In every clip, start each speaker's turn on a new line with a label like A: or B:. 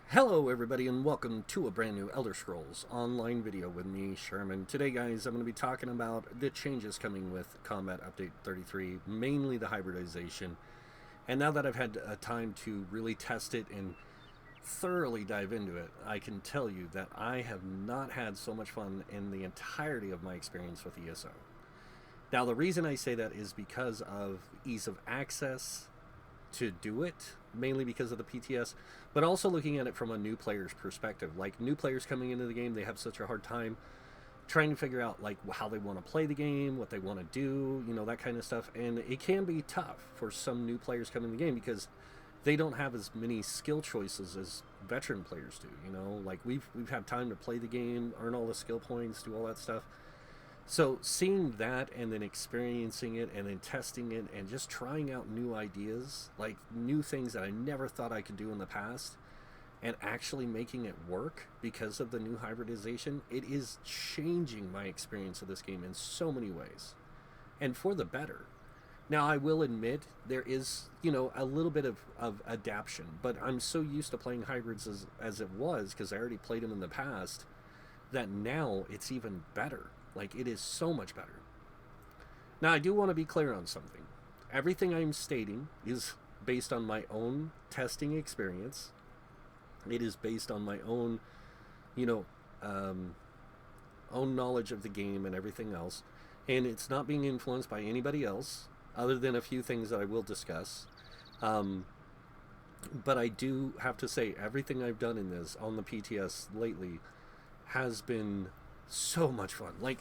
A: Hello everybody and welcome to a brand new Elder Scrolls online video with me, Sherman. Today guys, I'm going to be talking about the changes coming with Combat Update 33, mainly the hybridization. And now that I've had a time to really test it and thoroughly dive into it, I can tell you that I have not had so much fun in the entirety of my experience with ESO. Now the reason I say that is because of ease of access to do it, mainly because of the PTS, but also looking at it from a new player's perspective. Like new players coming into the game, they have such a hard time trying to figure out like how they want to play the game, what they want to do, that kind of stuff. And it can be tough for some new players coming in the game because they don't have as many skill choices as veteran players do. Like we've had time to play the game, earn all the skill points, do all that stuff. So seeing that and then experiencing it and then testing it and just trying out new ideas, like new things that I never thought I could do in the past, and actually making it work because of the new hybridization, it is changing my experience of this game in so many ways. And for the better. Now I will admit there is, a little bit of adaptation, but I'm so used to playing hybrids as it was, because I already played them in the past, that now it's even better. Like, it is so much better. Now, I do want to be clear on something. Everything I'm stating is based on my own testing experience. It is based on my own, you know, um, own knowledge of the game and everything else. And it's not being influenced by anybody else, other than a few things that I will discuss. Um, but I do have to say, everything I've done in this on the PTS lately has been so much fun. Like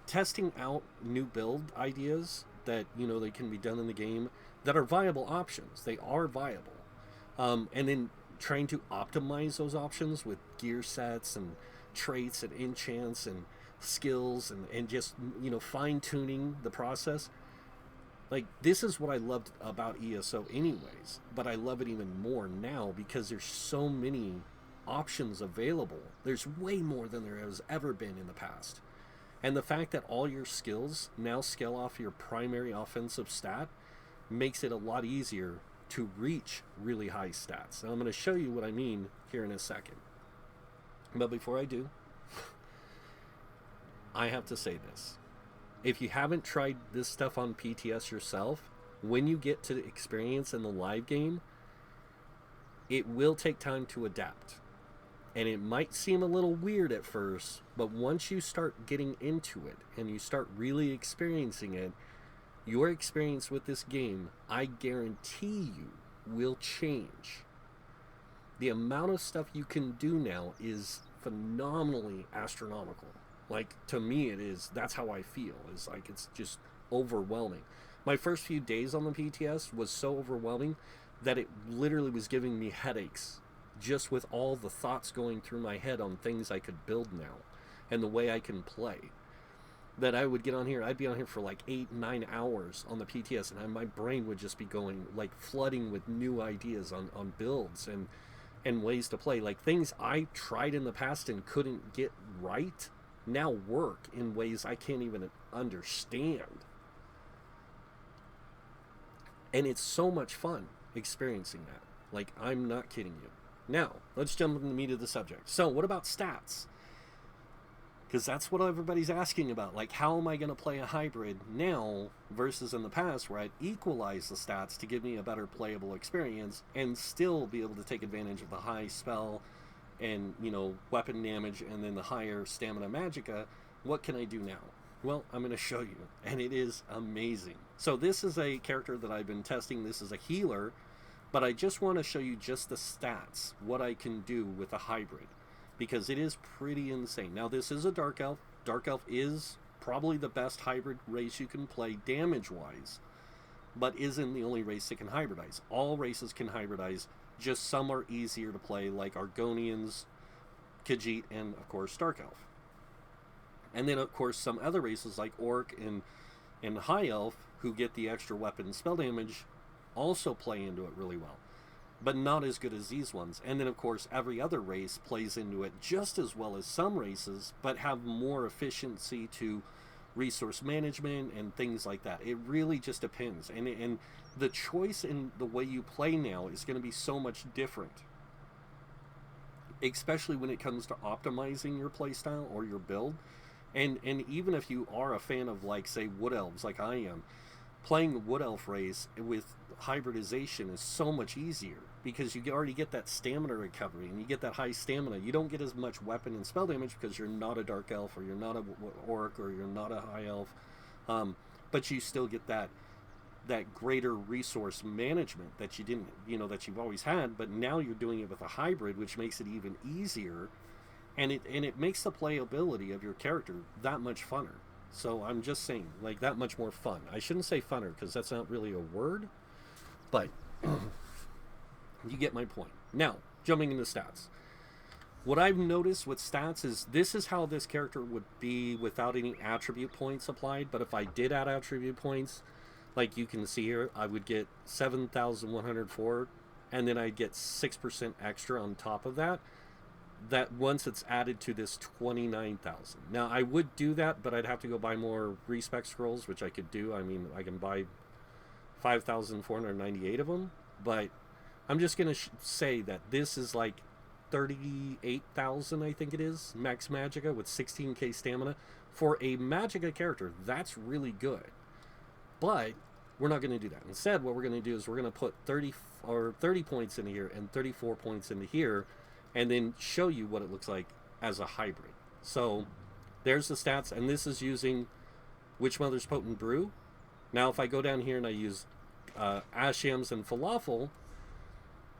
A: testing out new build ideas that they can be done in the game that are viable options. They are viable, and then trying to optimize those options with gear sets and traits and enchants and skills and just fine tuning the process. Like this is what I loved about ESO anyways, but I love it even more now because there's so many options available. There's way more than there has ever been in the past. And the fact that all your skills now scale off your primary offensive stat makes it a lot easier to reach really high stats. Now I'm going to show you what I mean here in a second. But before I do, I have to say this. If you haven't tried this stuff on PTS yourself, when you get to the experience in the live game, it will take time to adapt. And it might seem a little weird at first, but once you start getting into it and you start really experiencing it, your experience with this game, I guarantee you, will change. The amount of stuff you can do now is phenomenally astronomical. Like, to me, it is. That's how I feel. It's like it's just overwhelming. My first few days on the PTS was so overwhelming that it literally was giving me headaches just with all the thoughts going through my head on things I could build now and the way I can play. That I would get on here, I'd be on here for like 8-9 hours on the PTS, and my brain would just be going like flooding with new ideas on builds and ways to play. Like things I tried in the past and couldn't get right now work in ways I can't even understand. And it's so much fun experiencing that. Like, I'm not kidding you. Now, let's jump into the meat of the subject. So, what about stats? Because that's what everybody's asking about. Like, how am I going to play a hybrid now versus in the past where I'd equalize the stats to give me a better playable experience and still be able to take advantage of the high spell and, weapon damage and then the higher stamina magicka? What can I do now? Well, I'm going to show you, and it is amazing. So this is a character that I've been testing. This is a healer, but I just want to show you just the stats, what I can do with a hybrid, because it is pretty insane. Now, this is a Dark Elf. Dark Elf is probably the best hybrid race you can play damage-wise, but isn't the only race that can hybridize. All races can hybridize, just some are easier to play, like Argonians, Khajiit, and, of course, Dark Elf. And then, of course, some other races like Orc and High Elf, who get the extra weapon spell damage, also play into it really well, but not as good as these ones. And then, of course, every other race plays into it just as well as some races, but have more efficiency to resource management and things like that. It really just depends. And the choice in the way you play now is going to be so much different. especially when it comes to optimizing your playstyle or your build. And even if you are a fan of, like, say, wood elves like I am, playing the wood elf race with hybridization is so much easier because you already get that stamina recovery and you get that high stamina. You don't get as much weapon and spell damage because you're not a dark elf or you're not a orc or you're not a high elf, but you still get that greater resource management that you didn't, that you've always had, but now you're doing it with a hybrid, which makes it even easier, and it makes the playability of your character that much funner. So I'm just saying, like, that much more fun. I shouldn't say funner because that's not really a word, but you get my point. Now, jumping into stats. What I've noticed with stats is this is how this character would be without any attribute points applied, but if I did add attribute points, like you can see here, I would get 7,104, and then I'd get 6% extra on top of that once it's added to this 29,000. Now, I would do that, but I'd have to go buy more respec scrolls, which I could do. I mean, I can buy 5,498 of them, but I'm just going to say that this is like 38,000, I think it is, max magicka with 16k stamina. For a magicka character, that's really good. But we're not going to do that. Instead, what we're going to do is we're going to put 30 points into here and 34 points into here, and then show you what it looks like as a hybrid. So there's the stats, and this is using Witchmother's Potent Brew. Now, if I go down here and I use Ashiams and Falafel,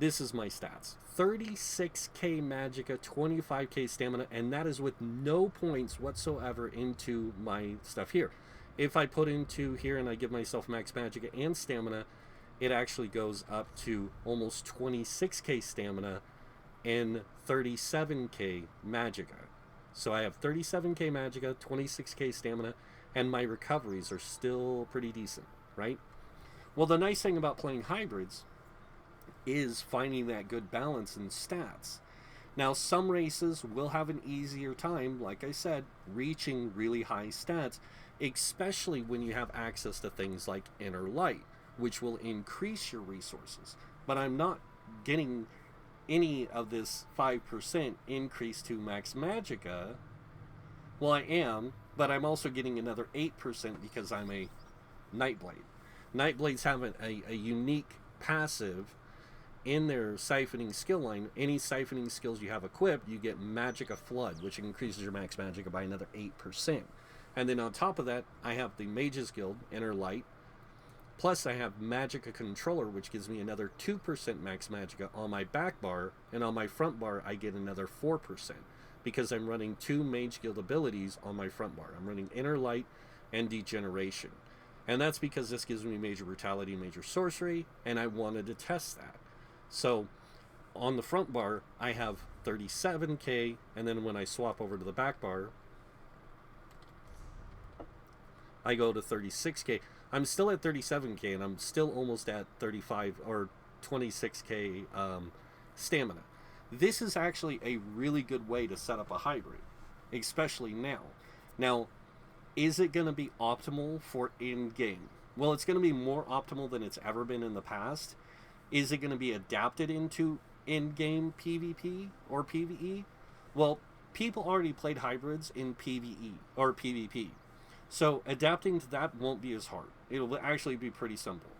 A: this is my stats. 36k magicka, 25k stamina, and that is with no points whatsoever into my stuff here. If I put into here and I give myself max magicka and stamina, it actually goes up to almost 26k stamina and 37k magicka. So I have 37k magicka, 26k stamina, and my recoveries are still pretty decent, right? Well, the nice thing about playing hybrids is finding that good balance in stats. Now, some races will have an easier time, like I said, reaching really high stats, especially when you have access to things like Inner Light, which will increase your resources. But I'm not getting any of this 5% increase to max magicka. Well, I am, but I'm also getting another 8% because I'm a Nightblade. Nightblades have a unique passive in their siphoning skill line. Any siphoning skills you have equipped, you get Magicka Flood, which increases your max magicka by another 8%. And then on top of that, I have the Mages Guild, Inner Light, plus I have Magicka Controller, which gives me another 2% max magicka on my back bar, and on my front bar I get another 4%, because I'm running 2 Mage Guild abilities on my front bar. I'm running Inner Light and Degeneration. And that's because this gives me Major Brutality, Major Sorcery, and I wanted to test that. So on the front bar, I have 37k, and then when I swap over to the back bar, I go to 36k. I'm still at 37k, and I'm still almost at 35 or 26k stamina. This is actually a really good way to set up a hybrid, especially now. Now, is it going to be optimal for in-game? Well, it's going to be more optimal than it's ever been in the past. Is it going to be adapted into in-game PvP or PvE? Well, people already played hybrids in PvE or PvP. So adapting to that won't be as hard. It'll actually be pretty simple.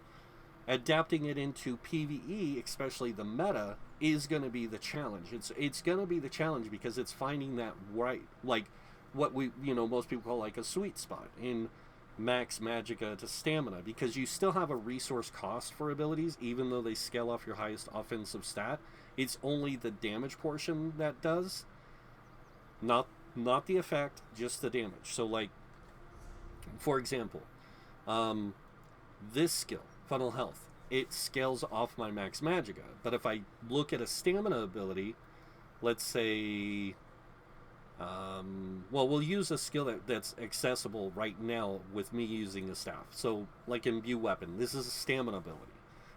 A: Adapting it into PvE, especially the meta, is going to be the challenge. It's going to be the challenge because it's finding that right, like what we, most people call like a sweet spot in max magicka to stamina, because you still have a resource cost for abilities, even though they scale off your highest offensive stat. It's only the damage portion that does, not the effect, just the damage. So, like, for example, this skill, Funnel Health, it scales off my max magicka. But if I look at a stamina ability, let's say, well, we'll use a skill that's accessible right now with me using a staff. So, like Imbue Weapon, this is a stamina ability.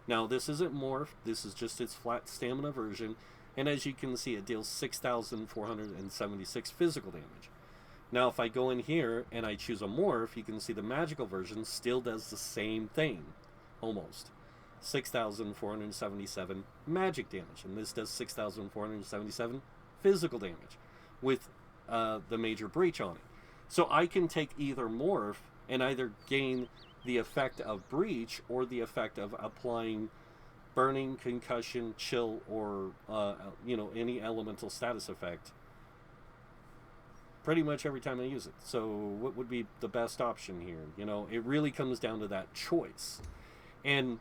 A: Now, this isn't morph, this is just its flat stamina version, and as you can see, it deals 6,476 physical damage. Now, if I go in here and I choose a morph, you can see the magical version still does the same thing, almost. 6,477 magic damage, and this does 6,477 physical damage with the major breach on it. So I can take either morph and either gain the effect of breach or the effect of applying burning, concussion, chill, or any elemental status effect pretty much every time I use it. So what would be the best option here? It really comes down to that choice. And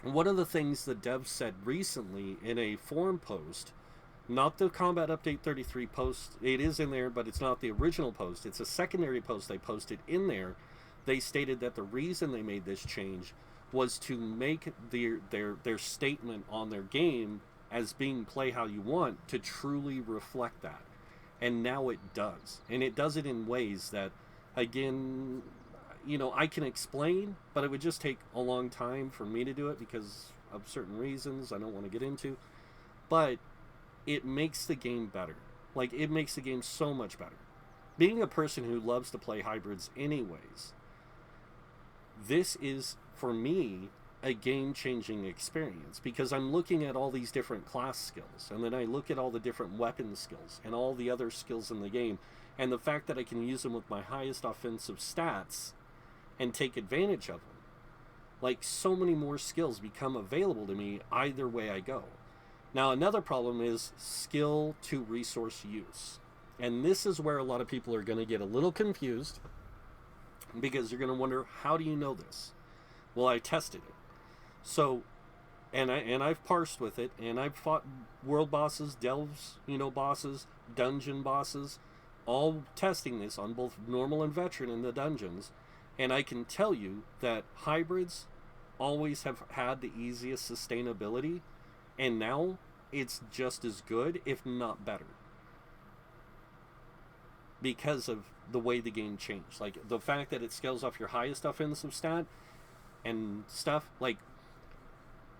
A: one of the things the devs said recently in a forum post, not the Combat Update 33 post, it is in there, but it's not the original post. It's a secondary post they posted in there. They stated that the reason they made this change was to make their statement on their game as being play how you want to truly reflect that. And now it does. And it does it in ways that, again, I can explain, but it would just take a long time for me to do it because of certain reasons I don't want to get into. But it makes the game better. Like, it makes the game so much better. Being a person who loves to play hybrids anyways, this is, for me, a game-changing experience because I'm looking at all these different class skills, and then I look at all the different weapon skills and all the other skills in the game, and the fact that I can use them with my highest offensive stats and take advantage of them. Like, so many more skills become available to me either way I go. Now, another problem is skill to resource use. And this is where a lot of people are going to get a little confused because you're going to wonder, how do you know this? Well, I tested it. So, and I've parsed with it, and I've fought world bosses, delves, bosses, dungeon bosses, all testing this on both normal and veteran in the dungeons, and I can tell you that hybrids always have had the easiest sustainability, and now it's just as good, if not better, because of the way the game changed. Like, the fact that it scales off your highest offensive stat and stuff, like,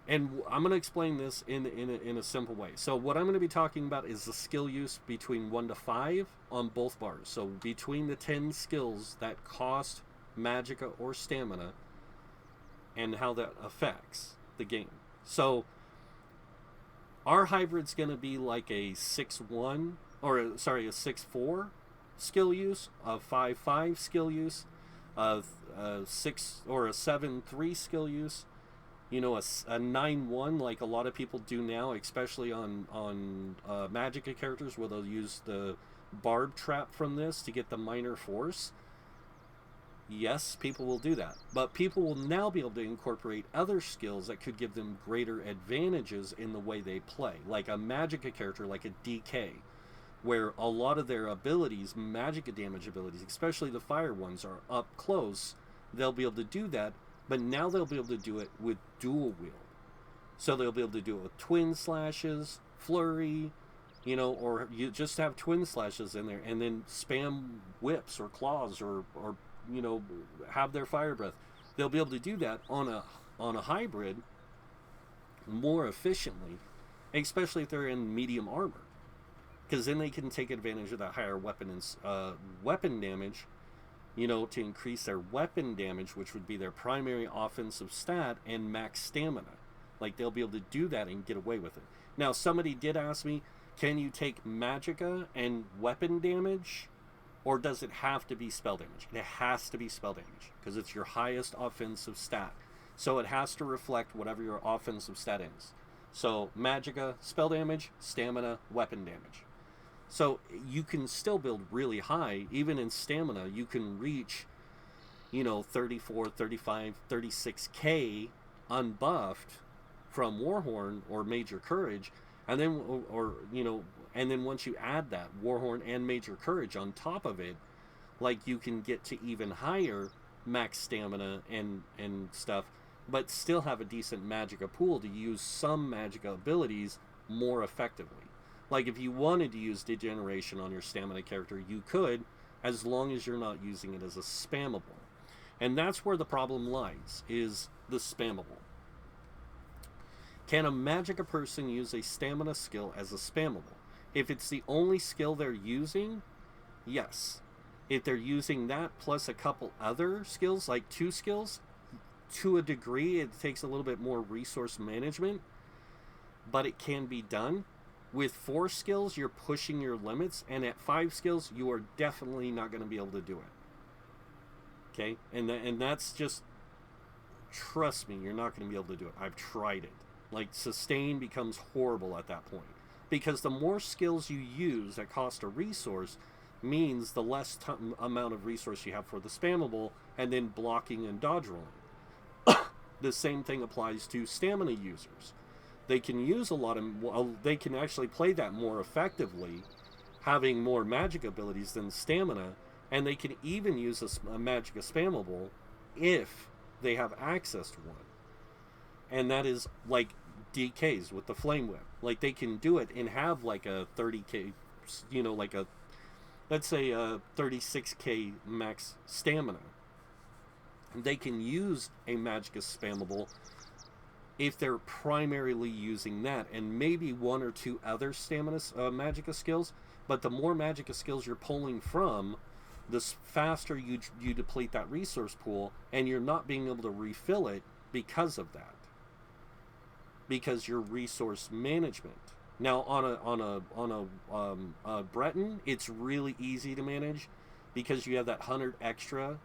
A: and I'm going to explain this in a simple way. So what I'm going to be talking about is the skill use between 1 to 5 on both bars. So between the 10 skills that cost magicka or stamina and how that affects the game. So our hybrid's going to be like a 6-1, or a 6-4 skill use, a 5-5 skill use, a 6 or a 7-3 skill use, a 9-1 like a lot of people do now, especially on magicka characters where they'll use the barb trap from this to get the minor force. Yes, people will do that, but people will now be able to incorporate other skills that could give them greater advantages in the way they play, like a magicka character like a DK, where a lot of their abilities, magicka damage abilities, especially the fire ones, are up close. They'll be able to do that, but now they'll be able to do it with dual wield. So they'll be able to do it with twin slashes, flurry, or you just have twin slashes in there and then spam whips or claws or have their fire breath. They'll be able to do that on a hybrid more efficiently, especially if they're in medium armor, because then they can take advantage of that higher weapon damage, to increase their weapon damage, which would be their primary offensive stat, and max stamina. Like, they'll be able to do that and get away with it. Now, somebody did ask me, can you take magicka and weapon damage, or does it have to be spell damage? It has to be spell damage, because it's your highest offensive stat. So it has to reflect whatever your offensive stat is. So magicka, spell damage, stamina, weapon damage. So you can still build really high. Even in stamina, you can reach, 34, 35, 36k unbuffed from Warhorn or Major Courage. And then, and then once you add that Warhorn and Major Courage on top of it, like, you can get to even higher max stamina and stuff, but still have a decent magicka pool to use some magicka abilities more effectively. Like, if you wanted to use Degeneration on your stamina character, you could, as long as you're not using it as a spammable. And that's where the problem lies, is the spammable. Can a magicka person use a stamina skill as a spammable? If it's the only skill they're using, yes. If they're using that plus a couple other skills, like 2 skills, to a degree it takes a little bit more resource management, but it can be done. With 4 skills, you're pushing your limits, and at 5 skills, you are definitely not going to be able to do it. Okay? And that's just, trust me, you're not going to be able to do it. I've tried it. Like, sustain becomes horrible at that point. Because the more skills you use that cost a resource means the less amount of resource you have for the spammable, and then blocking and dodge rolling. The same thing applies to stamina users. They can use a lot of, they can actually play that more effectively, having more magic abilities than stamina, and they can even use a magic spammable if they have access to one. And that is like DKs with the flame whip. Like, they can do it and have like a 30k, like a, let's say a 36k max stamina. They can use a magic spammable if they're primarily using that, and maybe 1 or 2 other stamina magicka skills. But the more magicka skills you're pulling from, the faster you deplete that resource pool, and you're not being able to refill it because of that, because your resource management. Now on a Breton, it's really easy to manage because you have that 100 extra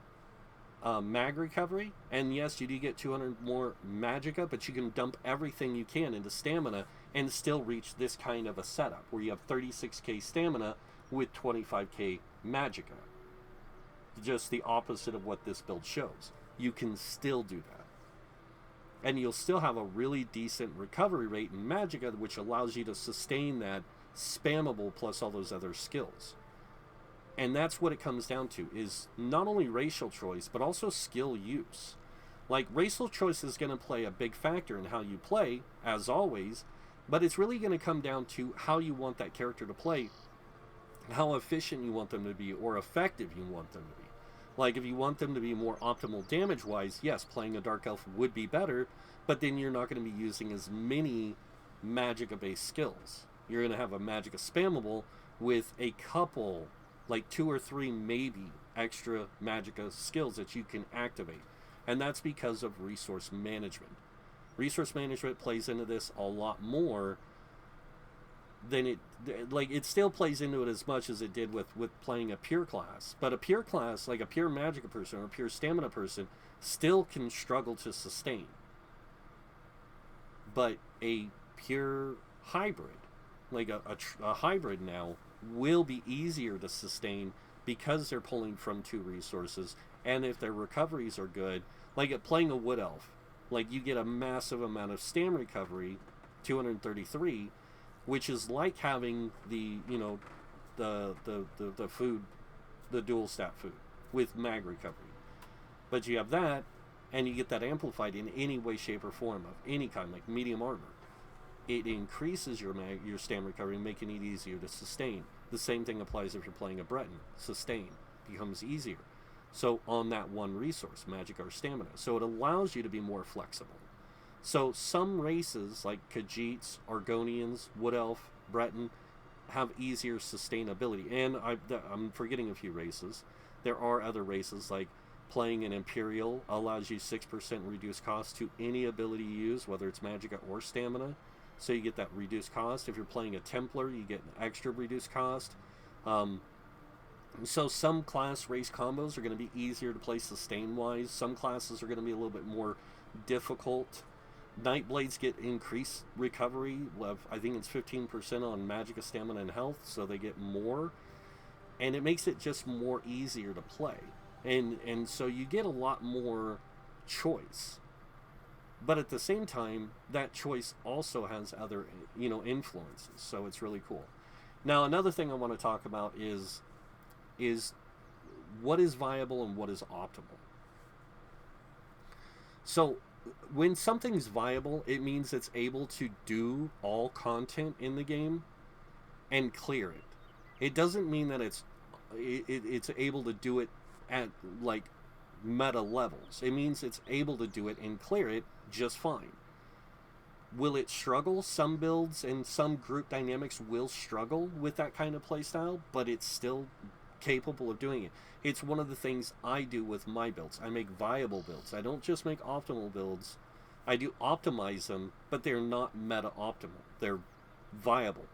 A: mag recovery, and yes, you do get 200 more magicka, but you can dump everything you can into stamina and still reach this kind of a setup where you have 36k stamina with 25k magicka. Just the opposite of what this build shows. You can still do that, and you'll still have a really decent recovery rate in magicka, which allows you to sustain that spammable plus all those other skills. And that's what it comes down to, is not only racial choice, but also skill use. Like, racial choice is going to play a big factor in how you play, as always, but it's really going to come down to how you want that character to play, how efficient you want them to be, or effective you want them to be. Like, if you want them to be more optimal damage-wise, yes, playing a Dark Elf would be better, but then you're not going to be using as many magicka-based skills. You're going to have a magicka spammable with a couple, like 2 or 3 maybe, extra magicka skills that you can activate. And that's because of resource management. Resource management plays into this a lot more than it still plays into it as much as it did with playing a pure class. But a pure class, like a pure magicka person or a pure stamina person, still can struggle to sustain. But a pure hybrid, like a hybrid now, will be easier to sustain because they're pulling from 2 resources, and if their recoveries are good, like playing a wood elf, like you get a massive amount of stam recovery, 233, which is like having the food, the dual stat food with mag recovery. But you have that, and you get that amplified in any way, shape, or form of any kind, like medium armor. It increases your stam recovery, making it easier to sustain. The same thing applies if you're playing a Breton. Sustain becomes easier. So on that one resource, magic or stamina. So it allows you to be more flexible. So some races like Khajiits, Argonians, Wood Elf, Breton have easier sustainability. And I'm forgetting a few races. There are other races like playing an Imperial allows you 6% reduced cost to any ability you use, whether it's magicka or stamina. So you get that reduced cost. If you're playing a Templar, you get an extra reduced cost. So some class race combos are going to be easier to play sustain-wise. Some classes are going to be a little bit more difficult. Nightblades get increased recovery. I think it's 15% on magicka, stamina, and health, so they get more. And it makes it just more easier to play. And so you get a lot more choice. But at the same time, that choice also has other, influences. So it's really cool. Now, another thing I want to talk about is what is viable and what is optimal. So when something's viable, it means it's able to do all content in the game and clear it. It doesn't mean that it's able to do it at like meta levels. It means it's able to do it and clear it just fine. Will it struggle? Some builds and some group dynamics will struggle with that kind of playstyle, but it's still capable of doing it. It's one of the things I do with my builds. I make viable builds. I don't just make optimal builds. I do optimize them, but they're not meta optimal. They're viable.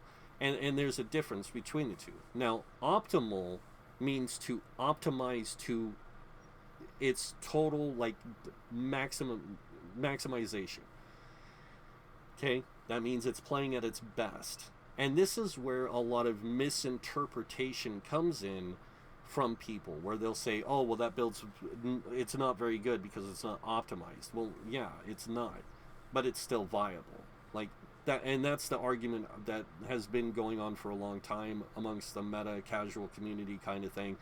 A: And there's a difference between the two. Now, optimal means to optimize to its total, like, maximization. Okay, that means it's playing at its best. And this is where a lot of misinterpretation comes in from people, where they'll say, oh, well, that build's, it's not very good because it's not optimized. Well, yeah, it's not, but it's still viable. Like that, and that's the argument that has been going on for a long time amongst the meta casual community kind of thing.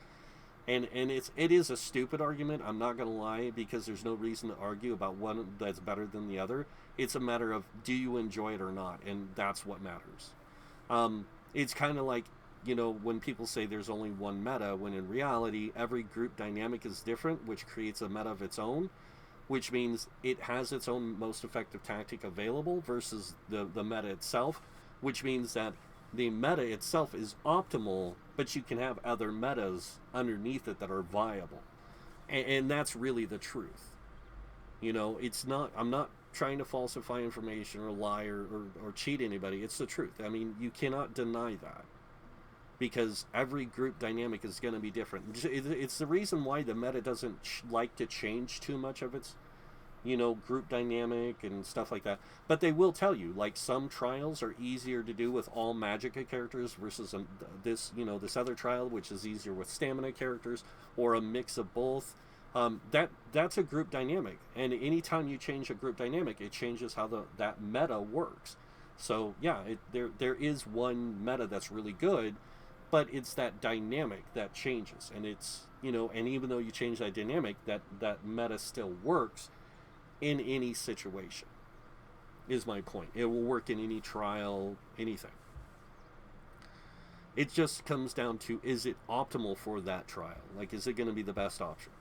A: And it is a stupid argument, I'm not gonna lie, because there's no reason to argue about one that's better than the other. It's a matter of, do you enjoy it or not, and that's what matters. It's kind of like, you know, when people say there's only one meta, when in reality every group dynamic is different, which creates a meta of its own, which means it has its own most effective tactic available versus the meta itself, which means that the meta itself is optimal, but you can have other metas underneath it that are viable. And that's really the truth. You know, it's not, I'm not trying to falsify information or lie or cheat anybody. It's the truth. I mean, you cannot deny that, because every group dynamic is going to be different. It's the reason why the meta doesn't like to change too much of its, you know, group dynamic and stuff like that. But they will tell you, like, some trials are easier to do with all Magicka characters versus this, you know, this other trial, which is easier with stamina characters, or a mix of both. That's a group dynamic, and anytime you change a group dynamic, it changes how that meta works. So yeah, there is one meta that's really good, but it's that dynamic that changes, and it's, you know, and even though you change that dynamic, that meta still works in any situation, is my point. It will work in any trial, anything. It just comes down to, is it optimal for that trial? Like, is it going to be the best option?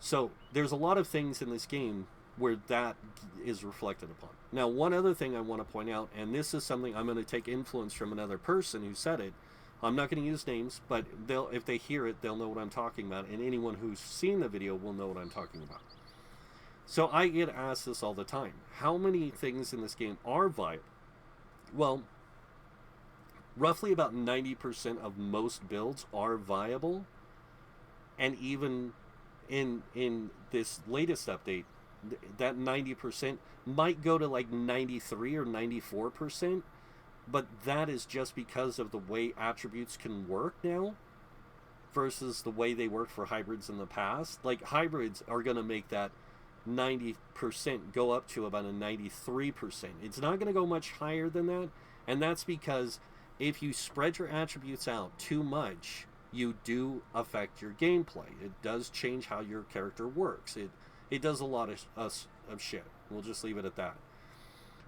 A: So there's a lot of things in this game where that is reflected upon. Now, one other thing I want to point out, and this is something I'm going to take influence from another person who said it. I'm not going to use names, but if they hear it, they'll know what I'm talking about, and anyone who's seen the video will know what I'm talking about. So I get asked this all the time. How many things in this game are viable? Well, roughly about 90% of most builds are viable, and even in this latest update, that 90% might go to like 93 or 94%, but that is just because of the way attributes can work now versus the way they worked for hybrids in the past. Like, hybrids are going to make that 90% go up to about a 93%. It's not going to go much higher than that, and that's because if you spread your attributes out too much, you do affect your gameplay. It does change how your character works. It does a lot of shit. We'll just leave it at that.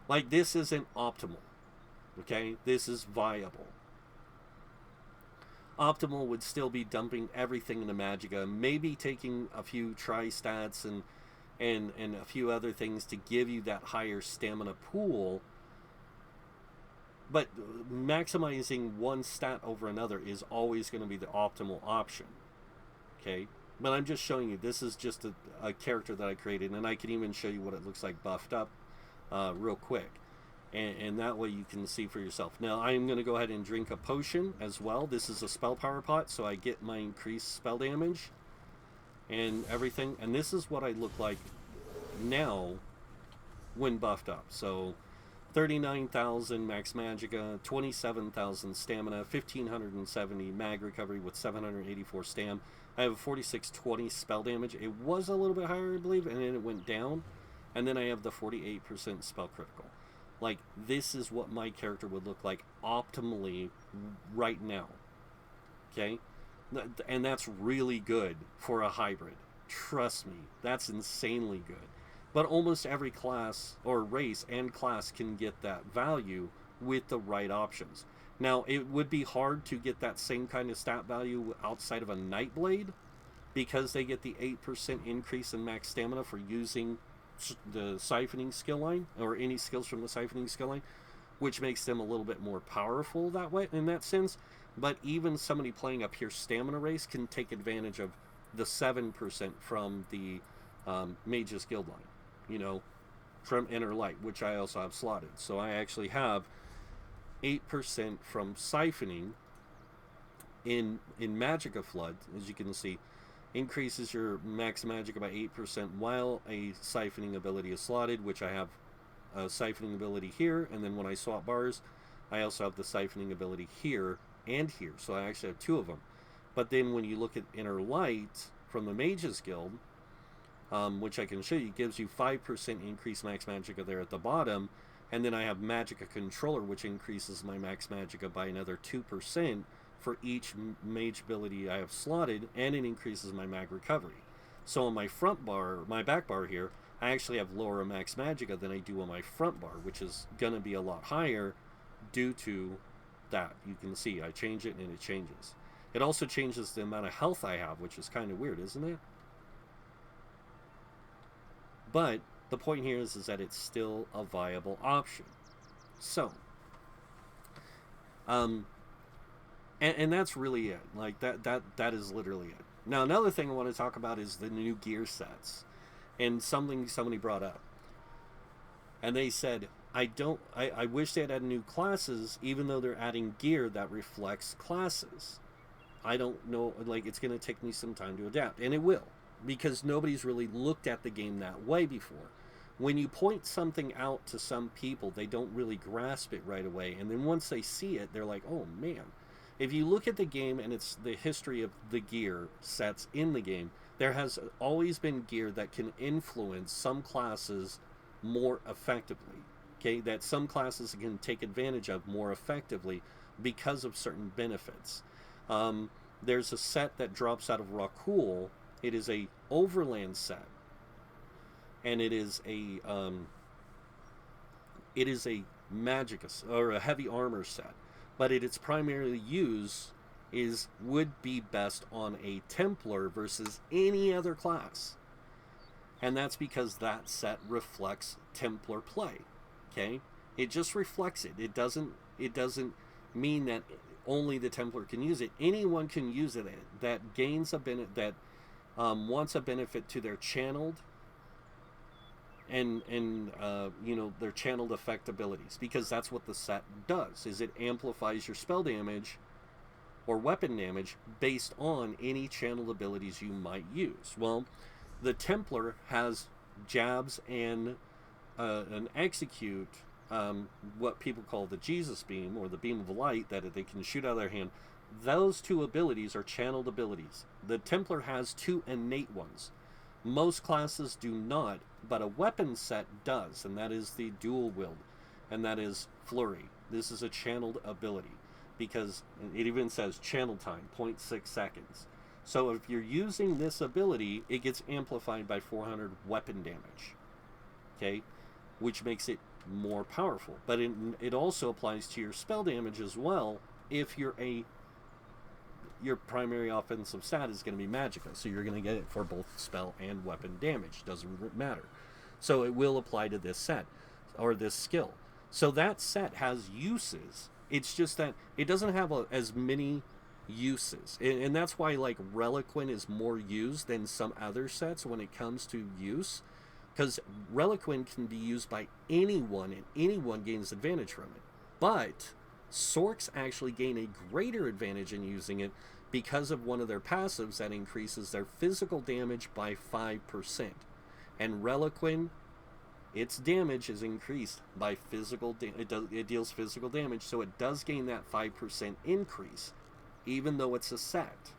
A: Like, this isn't optimal. Okay? This is viable. Optimal would still be dumping everything into Magicka, maybe taking a few tri-stats and a few other things to give you that higher stamina pool. But maximizing one stat over another is always going to be the optimal option. Okay? But I'm just showing you, this is just a character that I created, and I can even show you what it looks like buffed up real quick. And that way you can see for yourself. Now, I'm going to go ahead and drink a potion as well. This is a spell power pot, so I get my increased spell damage and everything. And this is what I look like now when buffed up. So 39,000 max magicka, 27,000 stamina, 1,570 mag recovery with 784 stam. I have a 4620 spell damage. It was a little bit higher, I believe, and then it went down. And then I have the 48% spell critical. Like, this is what my character would look like optimally right now. Okay? And that's really good for a hybrid. Trust me, that's insanely good. But almost every class or race and class can get that value with the right options. Now, it would be hard to get that same kind of stat value outside of a Nightblade, because they get the 8% increase in max stamina for using the siphoning skill line, or any skills from the siphoning skill line, which makes them a little bit more powerful that way, in that sense. But even somebody playing a pure stamina race can take advantage of the 7% from the Mage's Guild line, you know, from Inner Light, which I also have slotted. So I actually have 8% from siphoning in Magicka Flood, as you can see, increases your max Magicka by 8% while a siphoning ability is slotted, which I have a siphoning ability here, and then when I swap bars, I also have the siphoning ability here and here, so I actually have two of them. But then when you look at Inner Light from the Mages Guild, which I can show you, gives you 5% increased max Magicka there at the bottom, and then I have Magicka Controller, which increases my max Magicka by another 2% for each mage ability I have slotted, and it increases my mag recovery. So on my front bar, my back bar here, I actually have lower max Magicka than I do on my front bar, which is going to be a lot higher due to that. You can see I change it and it changes. It also changes the amount of health I have, which is kind of weird, isn't it? But the point here is that it's still a viable option. So, and that's really it. Like that is literally it. Now, another thing I want to talk about is the new gear sets, and something somebody brought up, and they said, I wish they had added new classes, even though they're adding gear that reflects classes. I don't know, like, it's going to take me some time to adapt, and it will, because nobody's really looked at the game that way before. When you point something out to some people, they don't really grasp it right away, and then once they see it, they're like, oh man. If you look at the game and it's the history of the gear sets in the game, there has always been gear that can influence some classes more effectively. Okay, that some classes can take advantage of more effectively because of certain benefits. There's a set that drops out of Rakul. It is a overland set, and it is a Magicka or a heavy armor set. But its primarily use would be best on a Templar versus any other class, and that's because that set reflects Templar play. Okay, it just reflects it. It doesn't mean that only the Templar can use it. Anyone can use it that gains a benefit, that wants a benefit to their channeled and their channeled effect abilities, because that's what the set does. Is it amplifies your spell damage or weapon damage based on any channeled abilities you might use. Well, the Templar has jabs and an execute, what people call the Jesus beam or the beam of light that they can shoot out of their hand. Those two abilities are channeled abilities. The Templar has two innate ones. Most classes do not, but a weapon set does, and that is the dual wield, and that is Flurry. This is a channeled ability, because it even says channel time, 0.6 seconds. So if you're using this ability, it gets amplified by 400 weapon damage, okay, which makes it more powerful. But it also applies to your spell damage as well. If your primary offensive stat is going to be Magicka, so you're going to get it for both spell and weapon damage. Doesn't matter. So it will apply to this set or this skill. So that set has uses. It's just that it doesn't have as many uses, and that's why like Reliquin is more used than some other sets when it comes to use, because Reliquin can be used by anyone and anyone gains advantage from it. But Sorks actually gain a greater advantage in using it because of one of their passives that increases their physical damage by 5%. And Reliquin, its damage is increased by physical it deals physical damage, so it does gain that 5% increase, even though it's a set.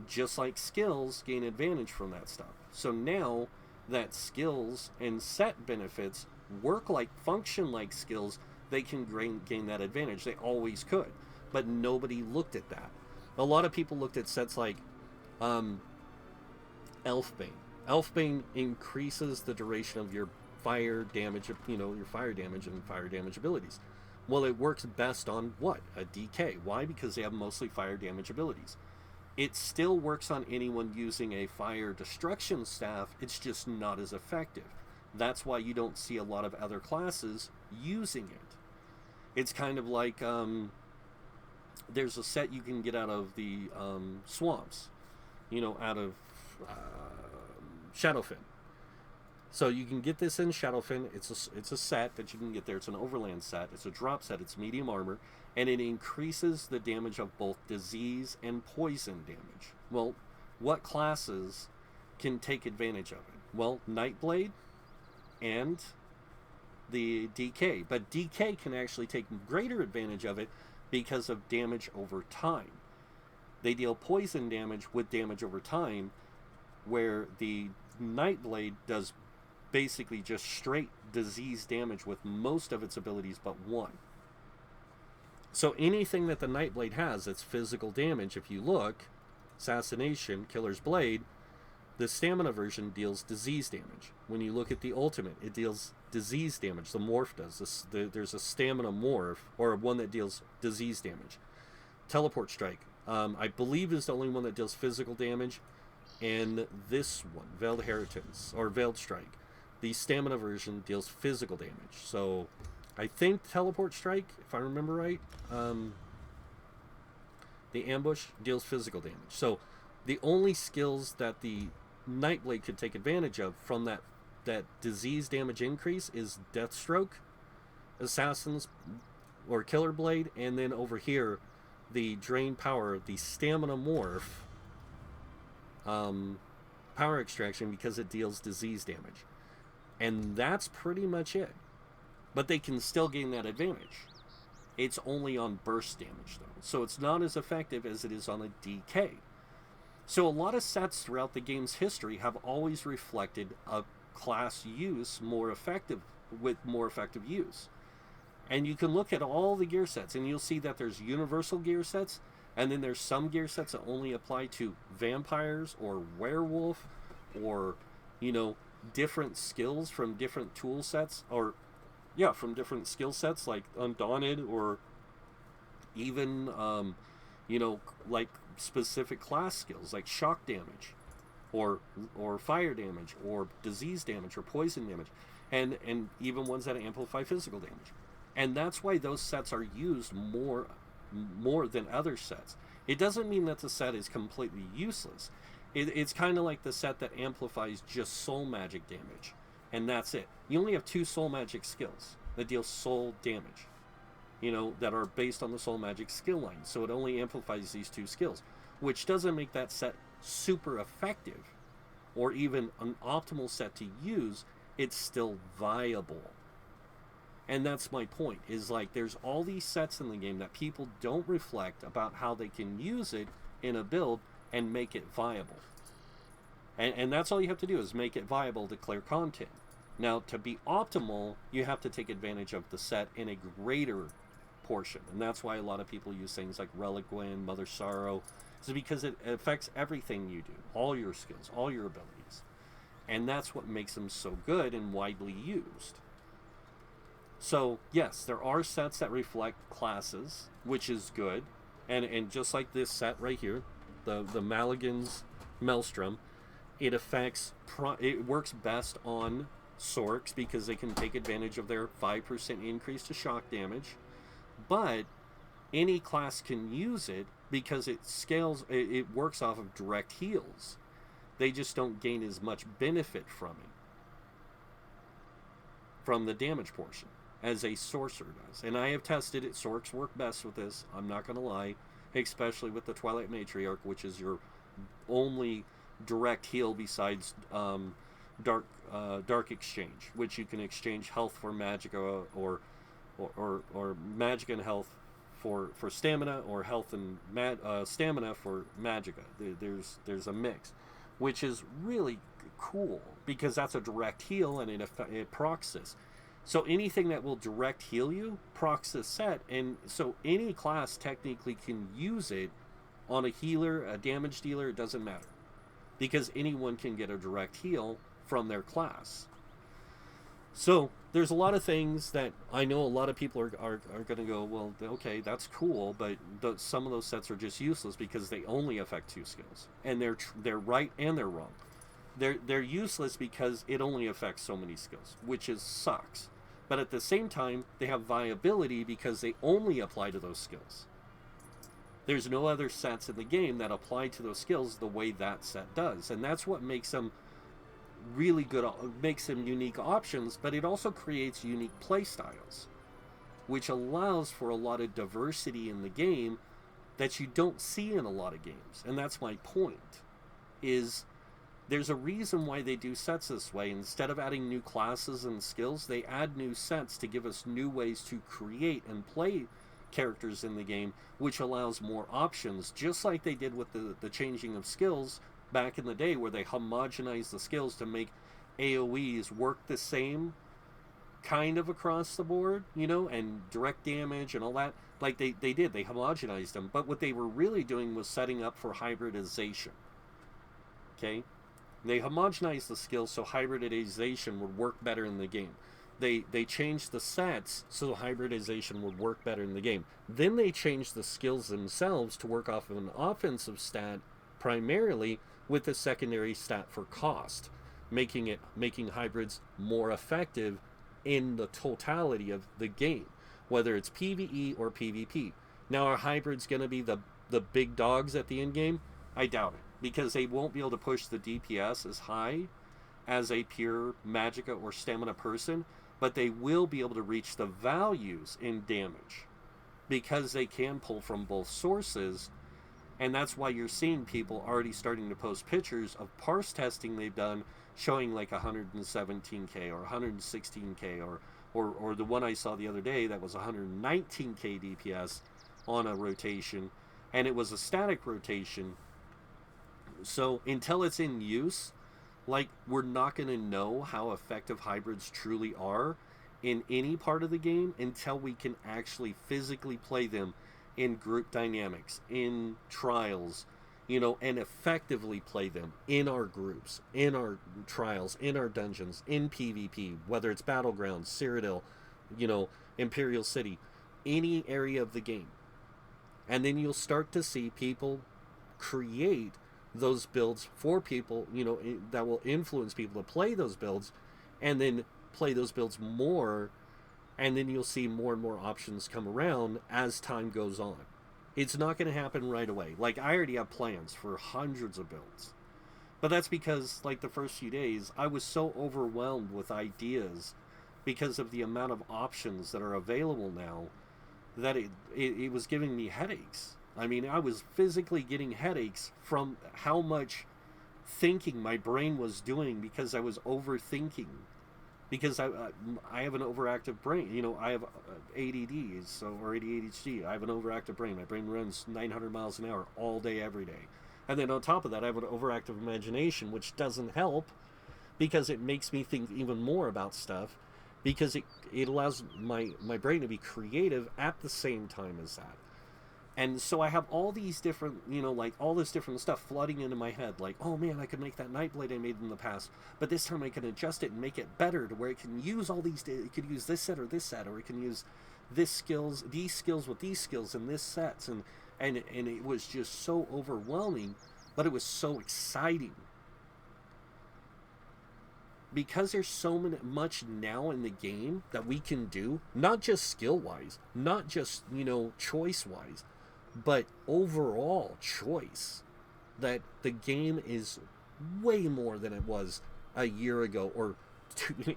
A: Just like skills gain advantage from that stuff. So now that skills and set benefits function like skills, they can gain that advantage. They always could, but nobody looked at that. A lot of people looked at sets like Elfbane. Elfbane increases the duration of your fire damage, your fire damage and fire damage abilities. Well, it works best on what? A DK. Why? Because they have mostly fire damage abilities. It still works on anyone using a fire destruction staff, it's just not as effective. That's why you don't see a lot of other classes using it. It's kind of like there's a set you can get out of the swamps, out of Shadowfen. So you can get this in Shadowfin. It's a set that you can get there. It's an overland set. It's a drop set. It's medium armor, and it increases the damage of both disease and poison damage. Well, what classes can take advantage of it? Well, Nightblade and the DK, but DK can actually take greater advantage of it because of damage over time. They deal poison damage with damage over time, where the Nightblade does basically just straight disease damage with most of its abilities but one. So anything that the Nightblade has that's physical damage, if you look, Assassination, Killer's Blade, the stamina version deals disease damage. When you look at the ultimate, it deals disease damage. The morph does. There's a stamina morph, or one that deals disease damage. Teleport Strike, I believe, is the only one that deals physical damage. And this one, Veiled Inheritance, or Veiled Strike, the stamina version deals physical damage. So I think Teleport Strike, if I remember right, the Ambush deals physical damage. So the only skills that the Nightblade could take advantage of from that disease damage increase is Deathstroke, Assassin's, or Killer Blade, and then over here, the Drain Power, the Stamina Morph, Power Extraction, because it deals disease damage. And that's pretty much it. But they can still gain that advantage. It's only on burst damage, though. So it's not as effective as it is on a DK. So a lot of sets throughout the game's history have always reflected a class use with more effective use. And you can look at all the gear sets, and you'll see that there's universal gear sets, and then there's some gear sets that only apply to vampires or werewolf, or, different skills from different tool sets, or, from different skill sets like Undaunted, or even, like specific class skills like shock damage, or fire damage, or disease damage, or poison damage, and even ones that amplify physical damage. And that's why those sets are used more than other sets. It doesn't mean that the set is completely useless. It's kind of like the set that amplifies just soul magic damage, and that's it. You only have 2 soul magic skills that deal soul damage, that are based on the soul magic skill line. So it only amplifies these 2 skills, which doesn't make that set super effective or even an optimal set to use. It's still viable. And that's my point, is like there's all these sets in the game that people don't reflect about how they can use it in a build and make it viable. And that's all you have to do, is make it viable to clear content. Now, to be optimal, you have to take advantage of the set in a greater portion. And that's why a lot of people use things like Reliquin, Mother Sorrow, is because it affects everything you do, all your skills, all your abilities. And that's what makes them so good and widely used. So, yes, there are sets that reflect classes, which is good. And just like this set right here, the Maligan's Maelstrom, it works best on Sorks because they can take advantage of their 5% increase to shock damage. But any class can use it because it works off of direct heals. They just don't gain as much benefit from it, from the damage portion, as a sorcerer does. And I have tested it. Sorks work best with this, I'm not going to lie, especially with the Twilight Matriarch, which is your only direct heal besides Dark Exchange, which you can exchange health for magicka, or magicka and health for stamina, or health and stamina for magicka. There's a mix, which is really cool because that's a direct heal, and it procs this. So anything that will direct heal you procs this set, and so any class technically can use it on a healer, a damage dealer, it doesn't matter, because anyone can get a direct heal from their class. So there's a lot of things that I know a lot of people are going to go, well, okay, that's cool, but some of those sets are just useless because they only affect 2 skills, and they're right and they're wrong. They're useless because it only affects so many skills, which sucks. But at the same time, they have viability because they only apply to those skills. There's no other sets in the game that apply to those skills the way that set does, and that's what makes them really good, makes them unique options, but it also creates unique play styles, which allows for a lot of diversity in the game that you don't see in a lot of games. And that's my point, is there's a reason why they do sets this way. Instead of adding new classes and skills, they add new sets to give us new ways to create and play characters in the game, which allows more options, just like they did with the changing of skills back in the day, where they homogenized the skills to make AoEs work the same kind of across the board, you know, and direct damage and all that. Like they homogenized them, but what they were really doing was setting up for hybridization. Okay, they homogenized the skills so hybridization would work better in the game. They changed the sets so hybridization would work better in the game. Then they changed the skills themselves to work off of an offensive stat primarily, with a secondary stat for cost, making hybrids more effective in the totality of the game, whether it's PvE or PvP. Now, are hybrids going to be the big dogs at the end game? I doubt it, because they won't be able to push the DPS as high as a pure magicka or stamina person, but they will be able to reach the values in damage because they can pull from both sources. And that's why you're seeing people already starting to post pictures of parse testing they've done showing like 117k or 116k, or the one I saw the other day that was 119k DPS on a rotation, and it was a static rotation. So until it's in use, like, we're not going to know how effective hybrids truly are in any part of the game until we can actually physically play them in group dynamics, in trials, you know, and effectively play them in our groups, in our trials, in our dungeons, in PvP, whether it's Battlegrounds, Cyrodiil, you know, Imperial City, any area of the game. And then you'll start to see people create those builds for people, you know, that will influence people to play those builds, and then play those builds more. And then you'll see more and more options come around as time goes on. It's not going to happen right away. Like, I already have plans for hundreds of builds. But that's because, like, the first few days, I was so overwhelmed with ideas because of the amount of options that are available now that it was giving me headaches. I mean, I was physically getting headaches from how much thinking my brain was doing because I was overthinking. Because I have an overactive brain. You know, I have ADD, or ADHD. I have an overactive brain. My brain runs 900 miles an hour all day, every day. And then on top of that, I have an overactive imagination, which doesn't help because it makes me think even more about stuff, because it allows my brain to be creative at the same time as that. And so I have all these different, you know, like all this different stuff flooding into my head. Like, oh man, I could make that Nightblade I made in the past, but this time I can adjust it and make it better to where it can use all these, it could use this set or this set, or it can use these skills with these skills in this sets. And it was just so overwhelming, but it was so exciting. Because there's so much now in the game that we can do, not just skill-wise, not just, you know, choice-wise, but overall choice, that the game is way more than it was a year ago, or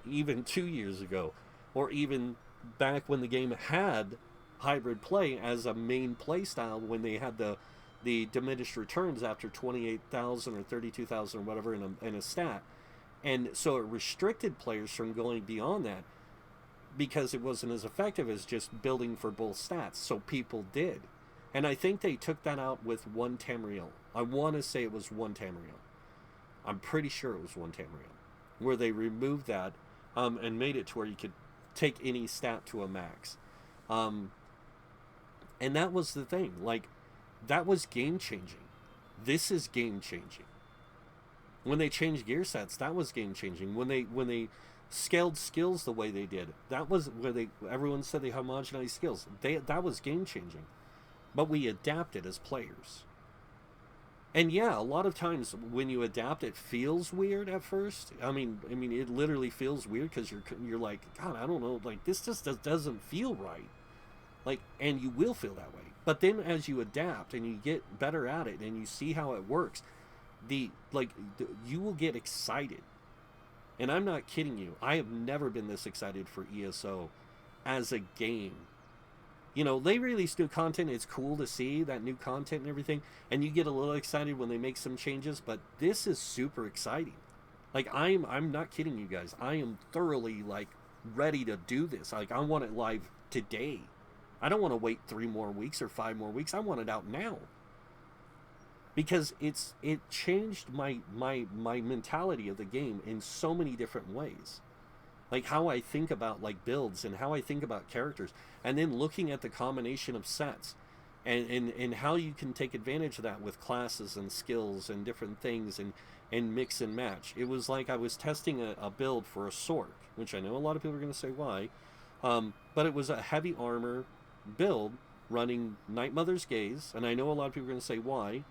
A: even 2 years ago, or even back when the game had hybrid play as a main play style, when they had the diminished returns after 28,000 or 32,000 or whatever in a stat. And so it restricted players from going beyond that because it wasn't as effective as just building for both stats. So people did. And I think they took that out with one Tamriel. I want to say it was one Tamriel. I'm pretty sure it was one Tamriel, where they removed that and made it to where you could take any stat to a max. And that was the thing. Like, that was game changing. This is game changing. When they changed gear sets, that was game changing. When they scaled skills the way they did, that was where everyone said they homogenized skills. That was game changing. But we adapted as players. And yeah, a lot of times when you adapt, it feels weird at first. I mean, it literally feels weird because you're like, God, I don't know, like this just doesn't feel right. Like, and you will feel that way. But then as you adapt and you get better at it and you see how it works, you will get excited And I'm not kidding you. I have never been this excited for ESO as a game. You know, they release new content. It's cool to see that new content and everything. And you get a little excited when they make some changes. But this is super exciting. Like, I'm not kidding you guys. I am thoroughly, like, ready to do this. Like, I want it live today. I don't want to wait 3 more weeks or 5 more weeks. I want it out now. Because it changed my mentality of the game in so many different ways. Like how I think about like builds and how I think about characters, and then looking at the combination of sets and how you can take advantage of that with classes and skills and different things and mix and match. It was like I was testing a build for a Sork, which I know a lot of people are going to say why, but it was a heavy armor build running Night Mother's Gaze, and I know a lot of people are going to say why.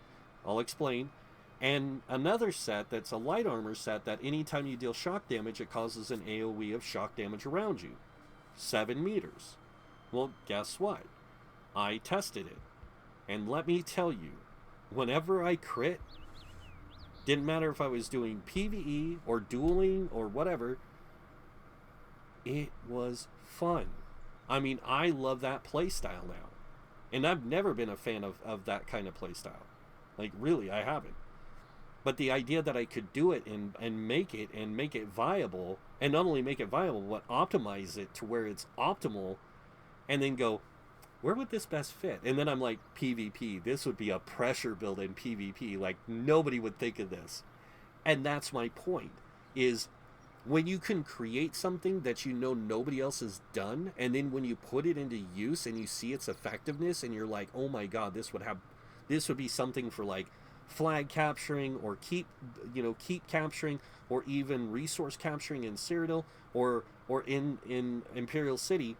A: I'll explain. And another set that's a light armor set that anytime you deal shock damage, it causes an AoE of shock damage around you. 7 meters. Well, guess what? I tested it. And let me tell you, whenever I crit, didn't matter if I was doing PvE or dueling or whatever, it was fun. I mean, I love that playstyle now. And I've never been a fan of that kind of playstyle. Like, really, I haven't. But the idea that I could do it and make it viable, and not only make it viable, but optimize it to where it's optimal, and then go, where would this best fit? And then I'm like, PvP. This would be a pressure build in PvP. Like, nobody would think of this. And that's my point, is when you can create something that you know nobody else has done, and then when you put it into use and you see its effectiveness, and you're like, oh my god, this would be something for like flag capturing or keep capturing, or even resource capturing in Cyrodiil or in Imperial City,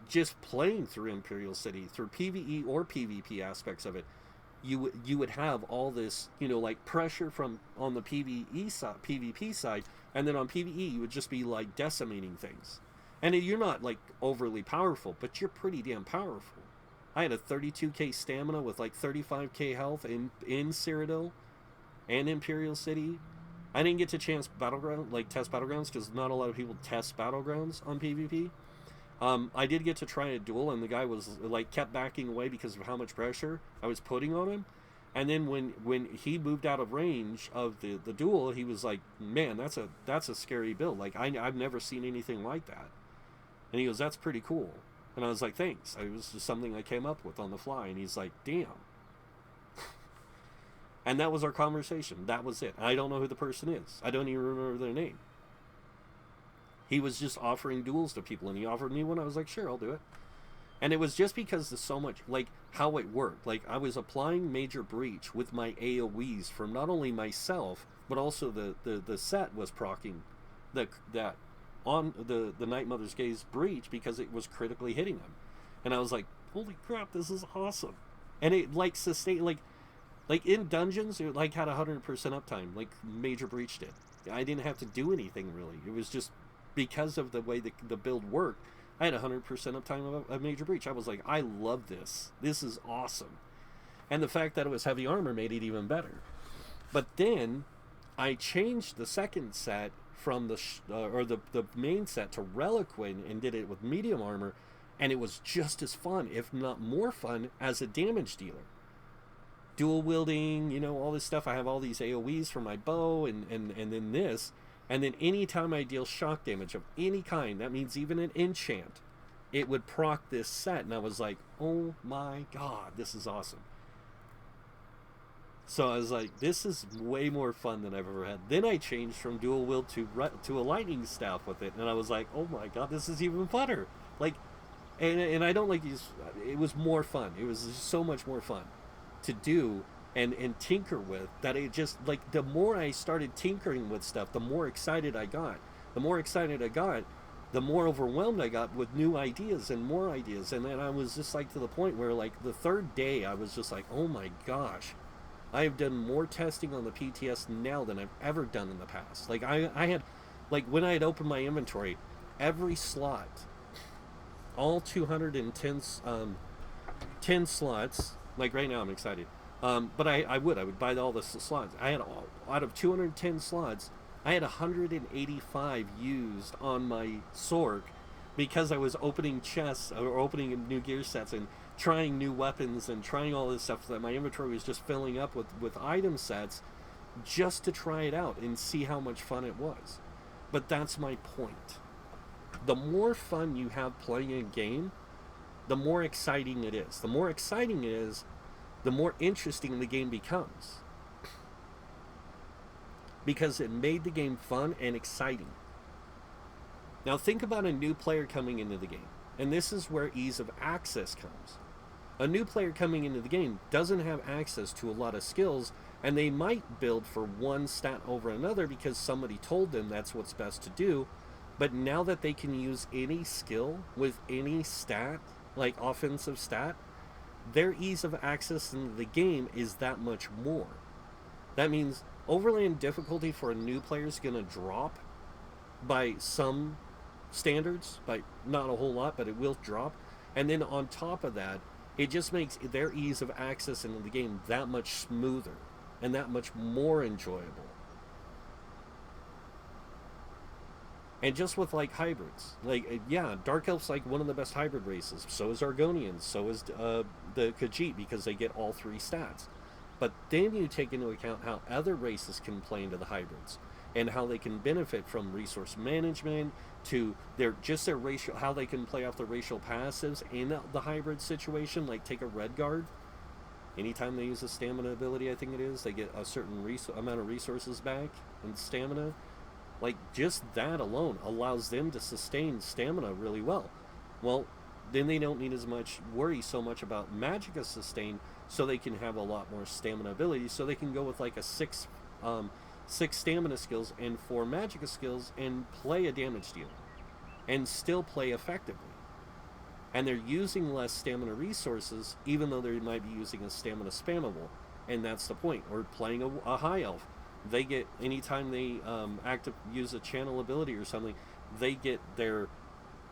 A: just playing through Imperial City through PvE or PvP aspects of it. You would have all this, like pressure from on the PvP side, and then on PvE you would just be like decimating things. And you're not like overly powerful, but you're pretty damn powerful. I had a 32k stamina with like 35k health in Cyrodiil and Imperial City. I didn't get to test battlegrounds because not a lot of people test battlegrounds on PvP. I did get to try a duel, and the guy was like kept backing away because of how much pressure I was putting on him. And then when he moved out of range of the duel, he was like, "Man, that's a scary build. Like I've never seen anything like that." And he goes, "That's pretty cool." And I was like, thanks. It was just something I came up with on the fly. And he's like, damn. And that was our conversation. That was it. I don't know who the person is. I don't even remember their name. He was just offering duels to people, and he offered me one. I was like, sure, I'll do it. And it was just because there's so much, like, how it worked. Like, I was applying Major Breach with my AoEs from not only myself, but also the set was proccing that on the Night Mother's Gaze breach because it was critically hitting them. And I was like, holy crap, this is awesome. And it like sustained, like in dungeons, it like had 100% uptime, like Major Breach did. I didn't have to do anything really. It was just because of the way the build worked, I had 100% uptime of Major Breach. I was like, I love this. This is awesome. And the fact that it was heavy armor made it even better. But then I changed the second set from the main set to Reliquin and did it with medium armor, and it was just as fun, if not more fun, as a damage dealer. Dual wielding, all this stuff. I have all these AoEs for my bow and then this, and then anytime I deal shock damage of any kind, that means even an enchant, it would proc this set, and I was like, oh my god, this is awesome. So I was like, this is way more fun than I've ever had. Then I changed from dual wield to a lightning staff with it, and I was like, oh my god, this is even funner. Like, and I don't like these. It was more fun. It was so much more fun to do and tinker with, that it just, like, the more I started tinkering with stuff, the more excited I got. The more excited I got, the more overwhelmed I got with new ideas and more ideas. And then I was just like to the point where, like, the third day I was just like, oh my gosh, I have done more testing on the PTS now than I've ever done in the past. Like, I had, like, when I had opened my inventory, every slot, all 210 10 slots, like right now I'm excited, but I would buy all the slots. I had out of 210 slots, I had 185 used on my Sorg because I was opening chests or opening new gear sets and trying new weapons and trying all this stuff, so that my inventory was just filling up with item sets just to try it out and see how much fun it was. But that's my point. The more fun you have playing a game, the more exciting it is. The more exciting it is, the more interesting the game becomes. Because it made the game fun and exciting. Now think about a new player coming into the game. And this is where ease of access comes. A new player coming into the game doesn't have access to a lot of skills, and they might build for one stat over another because somebody told them that's what's best to do. But now that they can use any skill with any stat, like offensive stat, their ease of access into the game is that much more. That means overland difficulty for a new player is going to drop by some standards, by not a whole lot, but it will drop. And then on top of that, it just makes their ease of access into the game that much smoother and that much more enjoyable. And just with like hybrids, like yeah, Dark Elf's like one of the best hybrid races. So is Argonians. So is the Khajiit, because they get all three stats. But then you take into account how other races can play into the hybrids and how they can benefit from resource management to their racial, how they can play off the racial passives in the hybrid situation. Like take a Red Guard. Anytime they use a stamina ability, I think it is, they get a certain amount of resources back in stamina. Like, just that alone allows them to sustain stamina really well. Well, then they don't need as much worry so much about magicka sustain, so they can have a lot more stamina abilities. So they can go with like a six stamina skills and 4 magicka skills and play a damage dealer and still play effectively. And they're using less stamina resources, even though they might be using a stamina spammable. And that's the point. Or playing a high elf. They get, anytime they use a channel ability or something, they get their,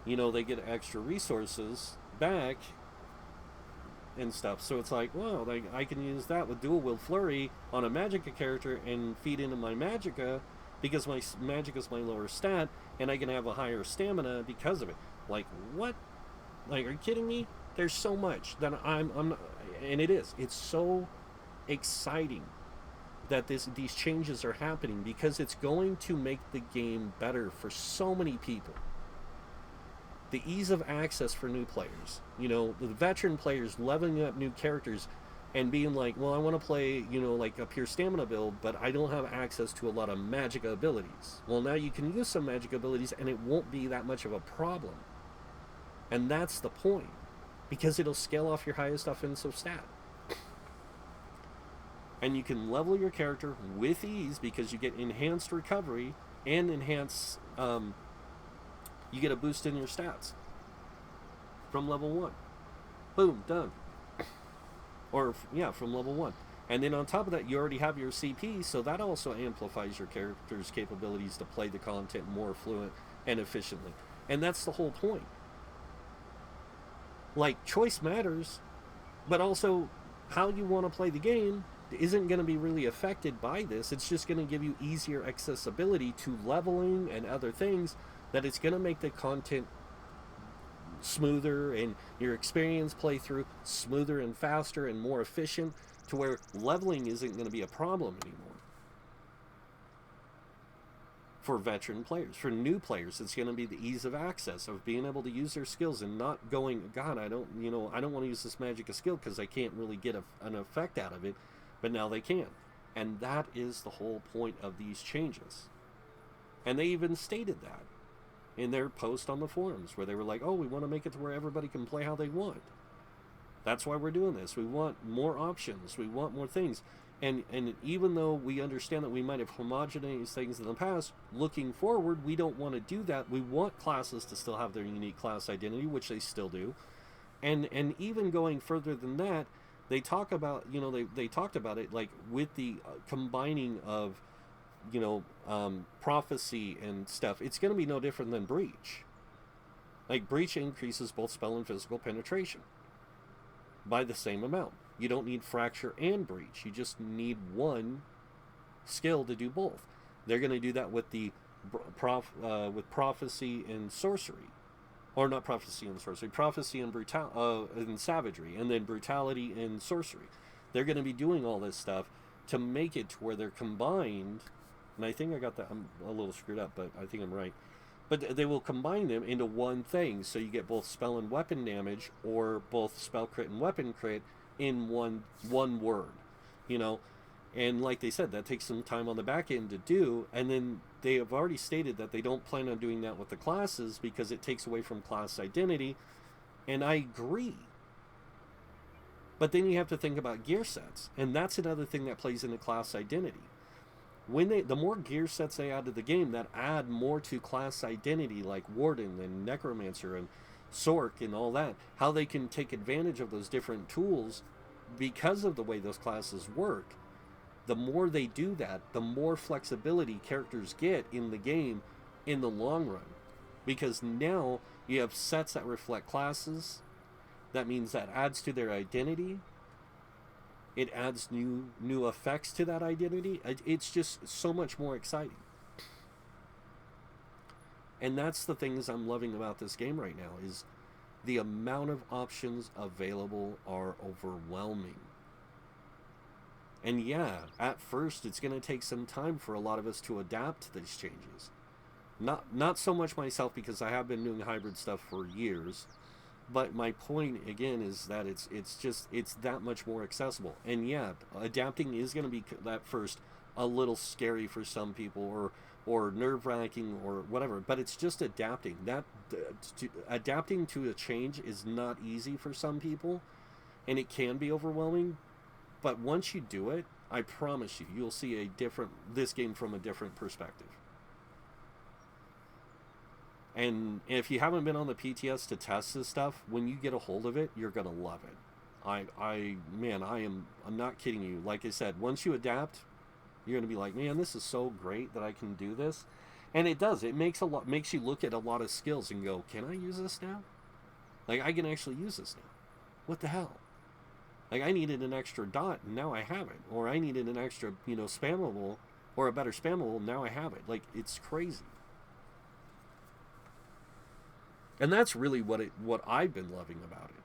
A: they get extra resources back and stuff. So it's like, well, I can use that with dual wield flurry on a magicka character and feed into my magicka, because my magicka is my lower stat, and I can have a higher stamina because of it. Like, what? Like, are you kidding me? There's so much that I'm not, and it's so exciting that these changes are happening, because it's going to make the game better for so many people. The ease of access for new players, the veteran players leveling up new characters and being like, well, I want to play, like a pure stamina build, but I don't have access to a lot of magicka abilities. Well, now you can use some magicka abilities and it won't be that much of a problem. And that's the point, because it'll scale off your highest offensive stat. And you can level your character with ease, because you get enhanced recovery and you get a boost in your stats from level 1. Boom, done. Or, yeah, from level 1. And then on top of that, you already have your CP, so that also amplifies your character's capabilities to play the content more fluent and efficiently. And that's the whole point. Like, choice matters, but also how you want to play the game isn't going to be really affected by this. It's just going to give you easier accessibility to leveling and other things, that it's going to make the content smoother and your experience playthrough smoother and faster and more efficient, to where leveling isn't going to be a problem anymore. For veteran players, for new players, it's going to be the ease of access of being able to use their skills and not going, God, I don't want to use this magicka skill because I can't really get an effect out of it. But now they can. And that is the whole point of these changes. And they even stated that in their post on the forums, where they were like, oh, we want to make it to where everybody can play how they want. That's why we're doing this. We want more options. We want more things. And even though we understand that we might have homogenized things in the past, looking forward, we don't want to do that. We want classes to still have their unique class identity, which they still do. And even going further than that, they talk about, they talked about it, like with the combining of, prophecy and stuff. It's going to be no different than breach. Like, breach increases both spell and physical penetration by the same amount. You don't need fracture and breach. You just need one skill to do both. They're going to do that with the with prophecy and sorcery, or not prophecy and sorcery, prophecy and and savagery, and then brutality and sorcery. They're going to be doing all this stuff to make it to where they're combined. And I think I got that. I'm a little screwed up, but I think I'm right. But they will combine them into one thing, so you get both spell and weapon damage, or both spell crit and weapon crit in one word. You know, and like they said, that takes some time on the back end to do. And then they have already stated that they don't plan on doing that with the classes because it takes away from class identity. And I agree. But then you have to think about gear sets, and that's another thing that plays into class identity. The more gear sets they add to the game that add more to class identity, like Warden and Necromancer and Sork and all that, how they can take advantage of those different tools because of the way those classes work. The more they do that, the more flexibility characters get in the game in the long run. Because now you have sets that reflect classes. That means that adds to their identity. It adds new effects to that identity. It's just so much more exciting. And that's the things I'm loving about this game right now, is the amount of options available are overwhelming. And yeah, at first it's going to take some time for a lot of us to adapt to these changes. Not so much myself, because I have been doing hybrid stuff for years. But my point again is that it's that much more accessible. And yeah, adapting is going to be at first a little scary for some people, or nerve-wracking or whatever. But it's just adapting. Adapting to a change is not easy for some people, and it can be overwhelming. But once you do it, I promise you, you'll see this game from a different perspective. And if you haven't been on the PTS to test this stuff, when you get a hold of it, you're gonna love it. I'm not kidding you. Like I said, once you adapt, you're gonna be like, man, this is so great that I can do this. And it does. It makes you look at a lot of skills and go, can I use this now? Like, I can actually use this now. What the hell? Like, I needed an extra dot, and now I have it. Or I needed an extra, spammable, or a better spammable, now I have it. Like, it's crazy. And that's really what I've been loving about it.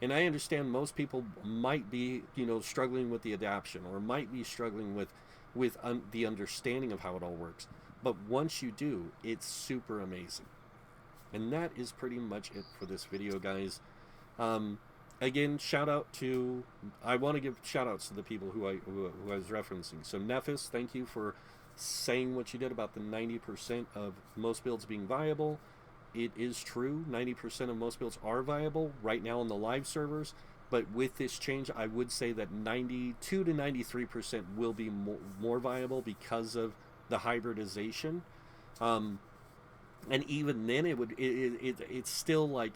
A: And I understand most people might be, struggling with the adaptation, or might be struggling with the understanding of how it all works. But once you do, it's super amazing. And that is pretty much it for this video, guys. Again, I want to give shout outs to the people who I was referencing. So Nephis, thank you for saying what you did about the 90% of most builds being viable. It is true, 90% of most builds are viable right now on the live servers, but with this change, I would say that 92 to 93% will be more viable because of the hybridization. And even then, it's still like,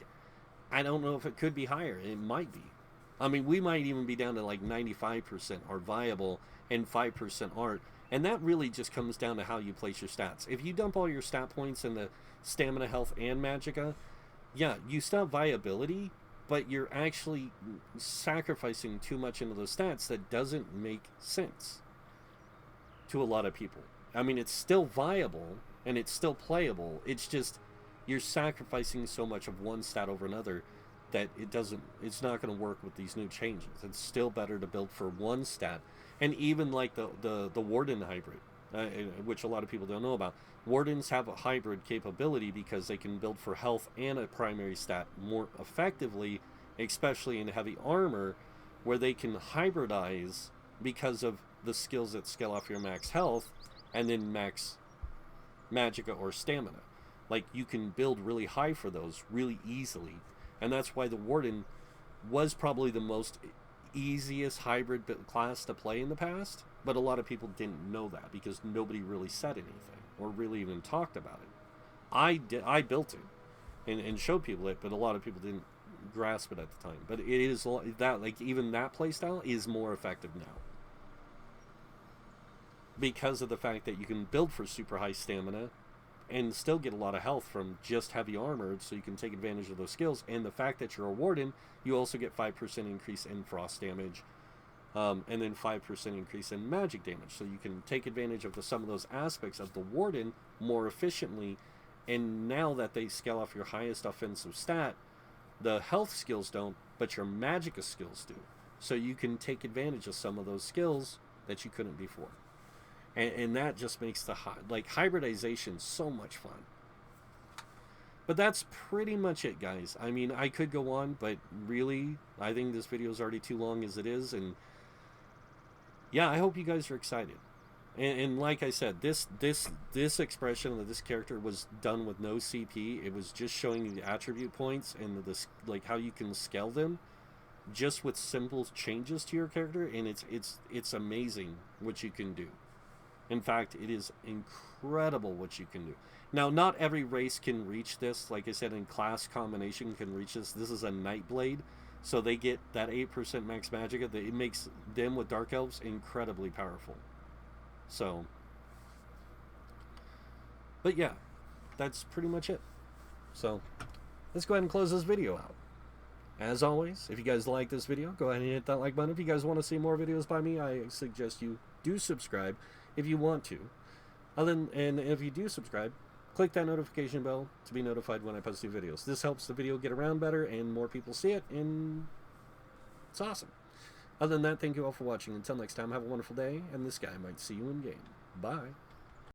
A: I don't know if it could be higher. It might be. I mean, we might even be down to like 95% are viable and 5% aren't. And that really just comes down to how you place your stats. If you dump all your stat points in the stamina, health, and magicka, yeah, you still have viability, but you're actually sacrificing too much into those stats that doesn't make sense to a lot of people. I mean, it's still viable and it's still playable. It's just you're sacrificing so much of one stat over another that it's not going to work with these new changes. It's still better to build for one stat. And even like the Warden hybrid, which a lot of people don't know about. Wardens have a hybrid capability because they can build for health and a primary stat more effectively, especially in heavy armor, where they can hybridize because of the skills that scale off your max health and then max magicka or stamina. Like, you can build really high for those really easily. And that's why the Warden was probably the most easiest hybrid class to play in the past, but a lot of people didn't know that because nobody really said anything or really even talked about it. I built it and showed people it, but a lot of people didn't grasp it at the time. But it is that, like, even that playstyle is more effective now because of the fact that you can build for super high stamina and still get a lot of health from just heavy armored, so you can take advantage of those skills. And the fact that you're a Warden, you also get 5% increase in frost damage and then 5% increase in magic damage. So you can take advantage of some of those aspects of the Warden more efficiently. And now that they scale off your highest offensive stat, the health skills don't, but your magicka skills do. So you can take advantage of some of those skills that you couldn't before. And that just makes the hybridization so much fun. But that's pretty much it, guys. I mean, I could go on, but really, I think this video is already too long as it is. And yeah, I hope you guys are excited. And like I said, this expression of this character was done with no CP. It was just showing you the attribute points and like how you can scale them, just with simple changes to your character. And it's amazing what you can do. In fact, it is incredible what you can do. Now, not every race can reach this. Like I said, in class combination can reach this. This is a Nightblade, so they get that 8% max magicka. It makes them with Dark Elves incredibly powerful. So, but yeah, that's pretty much it. So, let's go ahead and close this video out. As always, if you guys like this video, go ahead and hit that like button. If you guys want to see more videos by me, I suggest you do subscribe if you want to. And if you do subscribe, click that notification bell to be notified when I post new videos. This helps the video get around better and more people see it, and it's awesome. Other than that, thank you all for watching. Until next time, have a wonderful day, and this guy might see you in game. Bye.